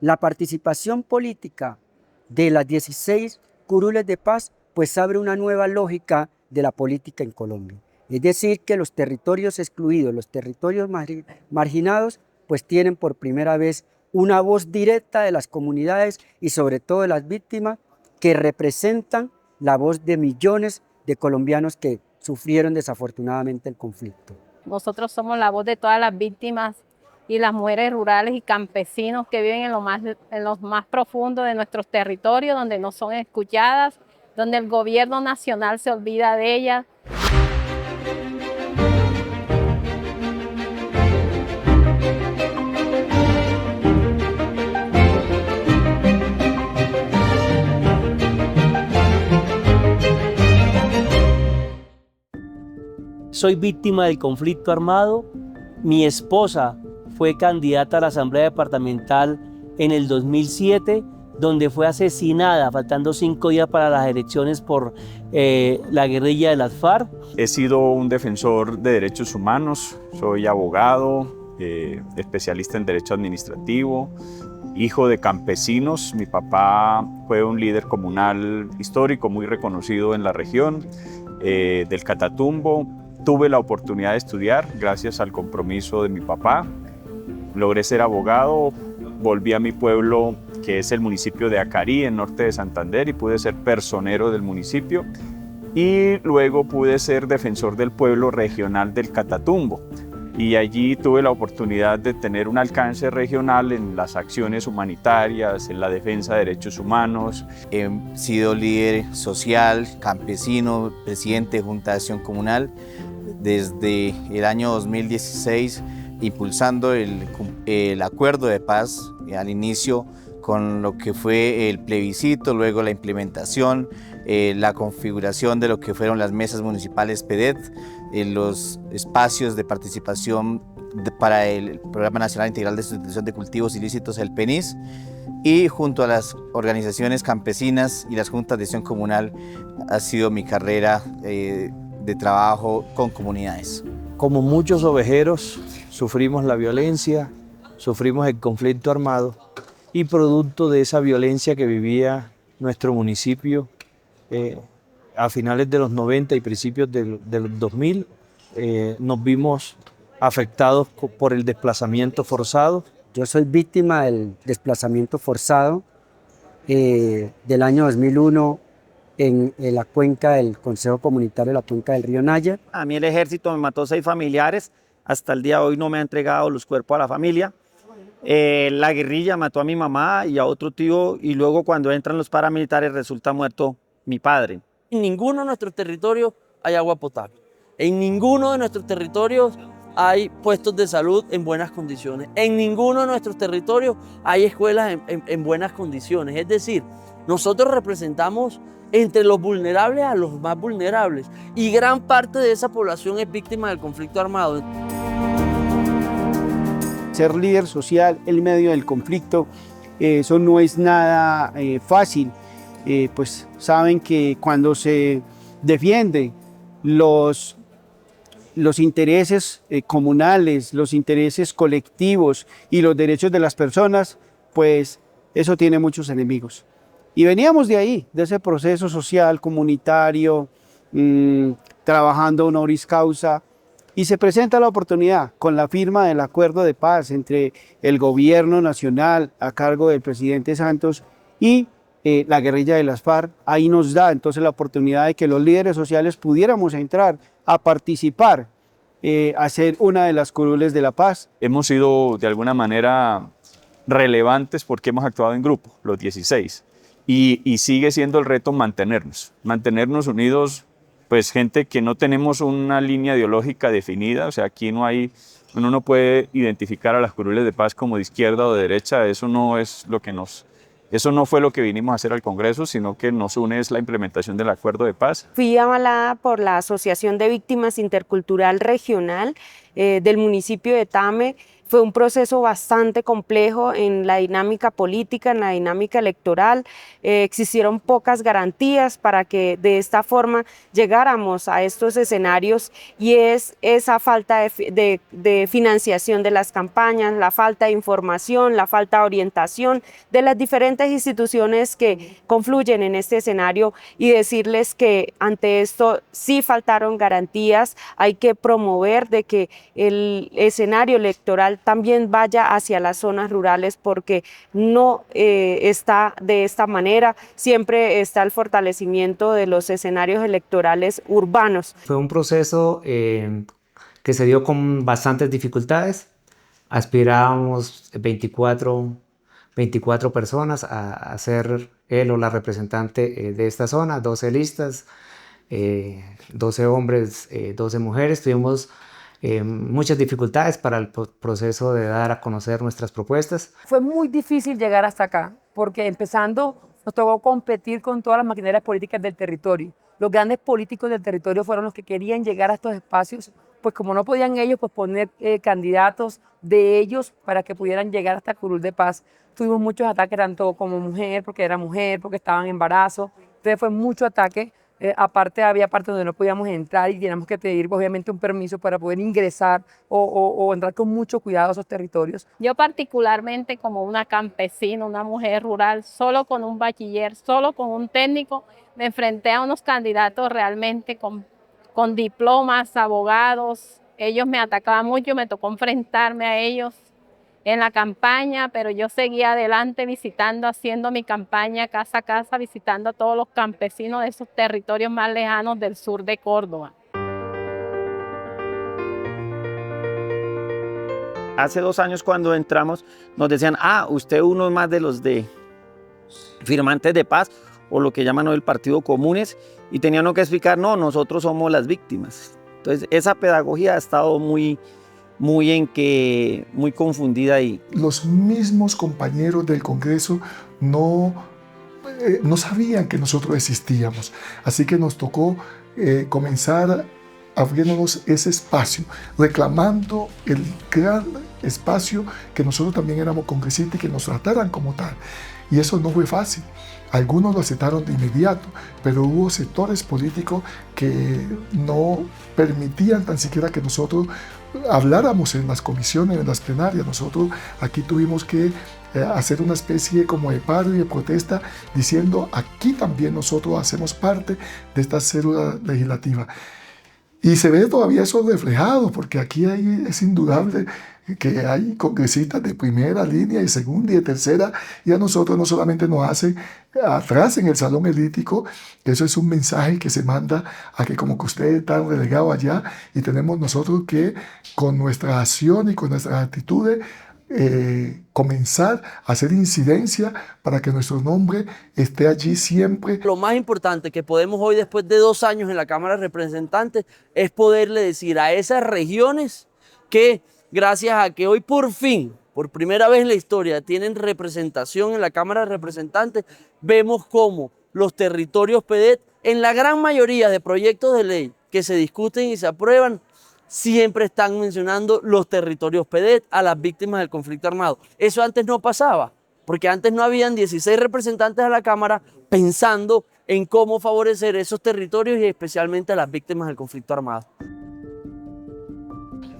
La participación política de las 16 curules de paz pues abre una nueva lógica de la política en Colombia. Es decir, que los territorios excluidos, los territorios marginados, pues tienen por primera vez una voz directa de las comunidades y sobre todo de las víctimas que representan la voz de millones de colombianos que sufrieron desafortunadamente el conflicto. Nosotros somos la voz de todas las víctimas y las mujeres rurales y campesinos que viven en lo más profundo de nuestros territorios, donde no son escuchadas, donde el gobierno nacional se olvida de ellas. Soy víctima del conflicto armado. Mi esposa fue candidata a la Asamblea Departamental en el 2007, donde fue asesinada, faltando 5 días para las elecciones por la guerrilla de las FARC. He sido un defensor de derechos humanos, soy abogado, especialista en derecho administrativo, hijo de campesinos. Mi papá fue un líder comunal histórico muy reconocido en la región del Catatumbo. Tuve la oportunidad de estudiar gracias al compromiso de mi papá. Logré ser abogado, volví a mi pueblo, que es el municipio de Acarí, en norte de Santander, y pude ser personero del municipio. Y luego pude ser defensor del pueblo regional del Catatumbo. Y allí tuve la oportunidad de tener un alcance regional en las acciones humanitarias, en la defensa de derechos humanos. He sido líder social, campesino, presidente de Junta de Acción Comunal desde el año 2016, impulsando el acuerdo de paz al inicio con lo que fue el plebiscito, luego la implementación, la configuración de lo que fueron las mesas municipales PEDET, los espacios de participación para el Programa Nacional Integral de Sustitución de Cultivos Ilícitos, el PENIS, y junto a las organizaciones campesinas y las juntas de acción comunal ha sido mi carrera de trabajo con comunidades. Como muchos ovejeros, sufrimos la violencia, sufrimos el conflicto armado, y producto de esa violencia que vivía nuestro municipio a finales de los 90 y principios del 2000, nos vimos afectados por el desplazamiento forzado. Yo soy víctima del desplazamiento forzado del año 2001 en la cuenca del Consejo Comunitario de la Cuenca del Río Naya. A mí el ejército me mató 6 familiares, hasta el día de hoy no me ha entregado los cuerpos a la familia. La guerrilla mató a mi mamá y a otro tío, y luego cuando entran los paramilitares resulta muerto mi padre. En ninguno de nuestros territorios hay agua potable. En ninguno de nuestros territorios hay puestos de salud en buenas condiciones. En ninguno de nuestros territorios hay escuelas en buenas condiciones. Es decir, nosotros representamos entre los vulnerables a los más vulnerables, y gran parte de esa población es víctima del conflicto armado. Ser líder social en medio del conflicto, eso no es nada fácil. Pues saben que cuando se defienden los intereses comunales, los intereses colectivos y los derechos de las personas, pues eso tiene muchos enemigos. Y veníamos de ahí, de ese proceso social, comunitario, trabajando honoris causa, y se presenta la oportunidad con la firma del acuerdo de paz entre el gobierno nacional a cargo del presidente Santos y la guerrilla de las FARC. Ahí nos da entonces la oportunidad de que los líderes sociales pudiéramos entrar a participar, a ser una de las curules de la paz. Hemos sido de alguna manera relevantes porque hemos actuado en grupo, los 16. Y sigue siendo el reto mantenernos unidos, pues gente que no tenemos una línea ideológica definida. O sea, aquí no hay, uno no puede identificar a las curules de paz como de izquierda o de derecha. Eso no fue lo que vinimos a hacer al Congreso, sino que nos une es la implementación del acuerdo de paz. Fui avalada por la Asociación de Víctimas Intercultural Regional del municipio de Tame. Fue un proceso bastante complejo en la dinámica política, en la dinámica electoral. Existieron pocas garantías para que de esta forma llegáramos a estos escenarios, y es esa falta de financiación de las campañas, la falta de información, la falta de orientación de las diferentes instituciones que confluyen en este escenario, y decirles que ante esto sí faltaron garantías. Hay que promover de que el escenario electoral también vaya hacia las zonas rurales, porque no está de esta manera. Siempre está el fortalecimiento de los escenarios electorales urbanos. Fue un proceso que se dio con bastantes dificultades. Aspirábamos 24 personas a ser él o la representante de esta zona, 12 listas, 12 hombres, 12 mujeres. Tuvimos muchas dificultades para el proceso de dar a conocer nuestras propuestas. Fue muy difícil llegar hasta acá, porque empezando nos tocó competir con todas las maquinarias políticas del territorio. Los grandes políticos del territorio fueron los que querían llegar a estos espacios, pues como no podían ellos, pues poner candidatos de ellos para que pudieran llegar hasta Curul de Paz. Tuvimos muchos ataques, tanto como mujer, porque era mujer, porque estaba en embarazo. Entonces fue mucho ataque. Aparte había partes donde no podíamos entrar y teníamos que pedir obviamente un permiso para poder ingresar o entrar con mucho cuidado a esos territorios. Yo particularmente, como una campesina, una mujer rural, solo con un bachiller, solo con un técnico, me enfrenté a unos candidatos realmente con diplomas, abogados. Ellos me atacaban mucho, me tocó enfrentarme a ellos en la campaña, pero yo seguía adelante visitando, haciendo mi campaña casa a casa, visitando a todos los campesinos de esos territorios más lejanos del sur de Córdoba. Hace 2 años cuando entramos nos decían, usted uno más de los de firmantes de paz, o lo que llaman hoy el Partido Comunes, y tenían que explicar, no, nosotros somos las víctimas. Entonces esa pedagogía ha estado muy confundida ahí. Los mismos compañeros del Congreso no sabían que nosotros existíamos, así que nos tocó comenzar abriéndonos ese espacio, reclamando el gran espacio que nosotros también éramos congresistas y que nos trataran como tal. Y eso no fue fácil. Algunos lo aceptaron de inmediato, pero hubo sectores políticos que no permitían tan siquiera que nosotros habláramos en las comisiones, en las plenarias. Nosotros aquí tuvimos que hacer una especie como de paro y de protesta diciendo aquí también nosotros hacemos parte de esta célula legislativa. Y se ve todavía eso reflejado, porque aquí es indudable que hay congresistas de primera línea, de segunda y de tercera, y a nosotros no solamente nos hacen atrás en el salón elítico, eso es un mensaje que se manda a que como que ustedes están relegados allá, y tenemos nosotros que con nuestra acción y con nuestras actitudes comenzar a hacer incidencia para que nuestro nombre esté allí siempre. Lo más importante que podemos hoy, después de 2 años en la Cámara de Representantes, es poderle decir a esas regiones que gracias a que hoy por fin, por primera vez en la historia, tienen representación en la Cámara de Representantes, vemos cómo los territorios PEDET, en la gran mayoría de proyectos de ley que se discuten y se aprueban, siempre están mencionando los territorios PEDET, a las víctimas del conflicto armado. Eso antes no pasaba, porque antes no habían 16 representantes a la Cámara pensando en cómo favorecer esos territorios y especialmente a las víctimas del conflicto armado.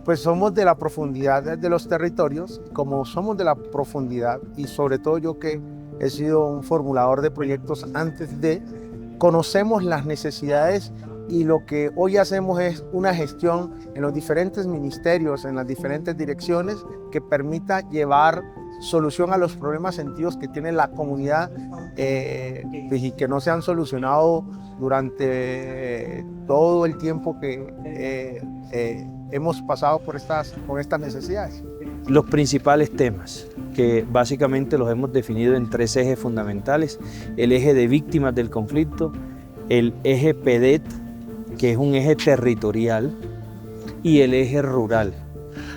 Pues somos de la profundidad de los territorios, como somos de la profundidad, y sobre todo yo que he sido un formulador de proyectos antes de, conocemos las necesidades, y lo que hoy hacemos es una gestión en los diferentes ministerios, en las diferentes direcciones, que permita llevar solución a los problemas sentidos que tiene la comunidad y que no se han solucionado durante todo el tiempo que hemos pasado con estas necesidades. Los principales temas, que básicamente los hemos definido en 3 ejes fundamentales: el eje de víctimas del conflicto, el eje PEDET, que es un eje territorial, y el eje rural.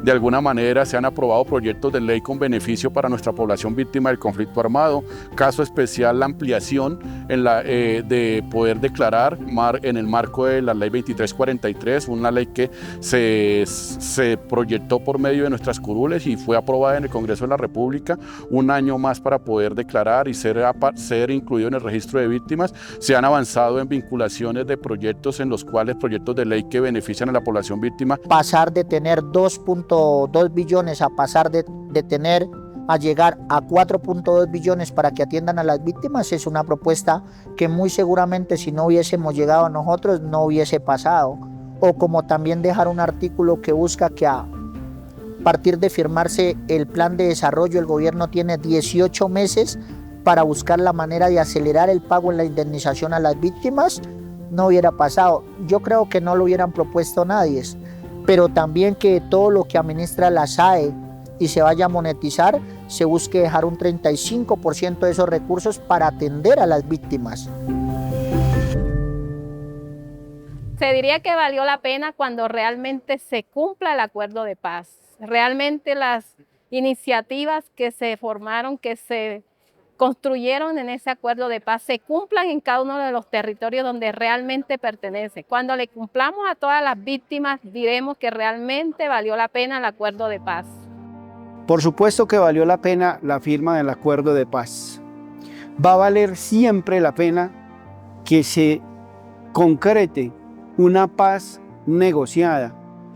de alguna manera se han aprobado proyectos de ley con beneficio para nuestra población víctima del conflicto armado. Caso especial, la ampliación de poder declarar en el marco de la ley 2343, una ley que se proyectó por medio de nuestras curules y fue aprobada en el Congreso de la República, un año más para poder declarar y ser incluido en el registro de víctimas. Se han avanzado en vinculaciones de proyectos en los cuales proyectos de ley que benefician a la población víctima. Pasar de tener 2.2 billones a pasar de llegar a 4.2 billones para que atiendan a las víctimas es una propuesta que muy seguramente si no hubiésemos llegado a nosotros no hubiese pasado. O como también dejar un artículo que busca que a partir de firmarse el plan de desarrollo el gobierno tiene 18 meses para buscar la manera de acelerar el pago en la indemnización a las víctimas, no hubiera pasado. Yo creo que no lo hubieran propuesto nadie, pero también que todo lo que administra la SAE y se vaya a monetizar, se busque dejar un 35% de esos recursos para atender a las víctimas. Se diría que valió la pena cuando realmente se cumpla el acuerdo de paz. Realmente las iniciativas que se formaron, que se construyeron en ese acuerdo de paz, se cumplan en cada uno de los territorios donde realmente pertenece. Cuando le cumplamos a todas las víctimas, diremos que realmente valió la pena el acuerdo de paz. Por supuesto que valió la pena la firma del acuerdo de paz. Va a valer siempre la pena que se concrete una paz negociada,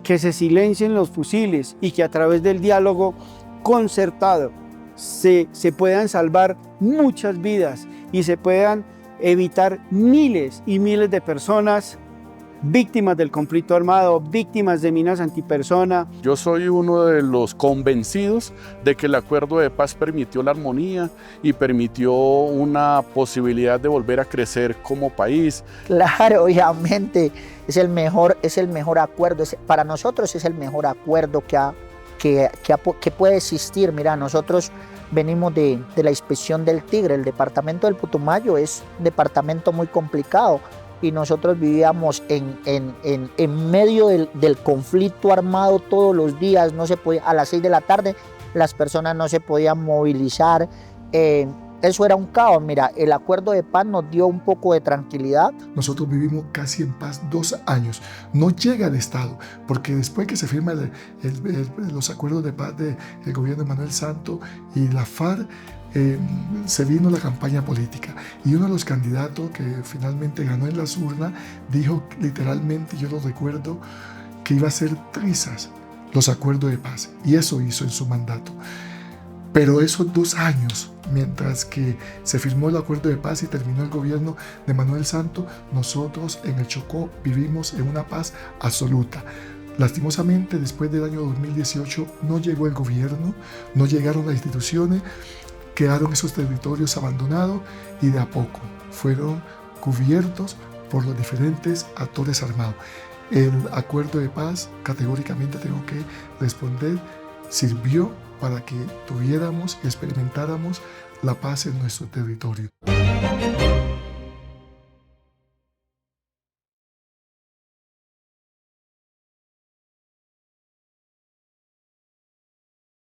que se silencien los fusiles y que a través del diálogo concertado se puedan salvar muchas vidas y se puedan evitar miles y miles de personas víctimas del conflicto armado, víctimas de minas antipersona. Yo soy uno de los convencidos de que el acuerdo de paz permitió la armonía y permitió una posibilidad de volver a crecer como país. Claro, obviamente es el mejor acuerdo, para nosotros es el mejor acuerdo que puede existir. Mira, nosotros venimos de la inspección del Tigre, el departamento del Putumayo es un departamento muy complicado y nosotros vivíamos en medio del conflicto armado todos los días, no se podía, a las 6 de la tarde las personas no se podían movilizar, eso era un caos. Mira, el acuerdo de paz nos dio un poco de tranquilidad. Nosotros vivimos casi en paz 2 años, no llega el Estado, porque después que se firman los acuerdos de paz del gobierno de Manuel Santos y la FARC, se vino la campaña política y uno de los candidatos que finalmente ganó en las urnas dijo literalmente, yo lo recuerdo, que iba a hacer trizas los acuerdos de paz y eso hizo en su mandato. Pero esos 2 años, mientras que se firmó el acuerdo de paz y terminó el gobierno de Manuel Santos, nosotros en el Chocó vivimos en una paz absoluta. Lastimosamente, después del año 2018 no llegó el gobierno, no llegaron las instituciones, quedaron esos territorios abandonados y de a poco fueron cubiertos por los diferentes actores armados. El acuerdo de paz, categóricamente tengo que responder, sirvió para que tuviéramos y experimentáramos la paz en nuestro territorio.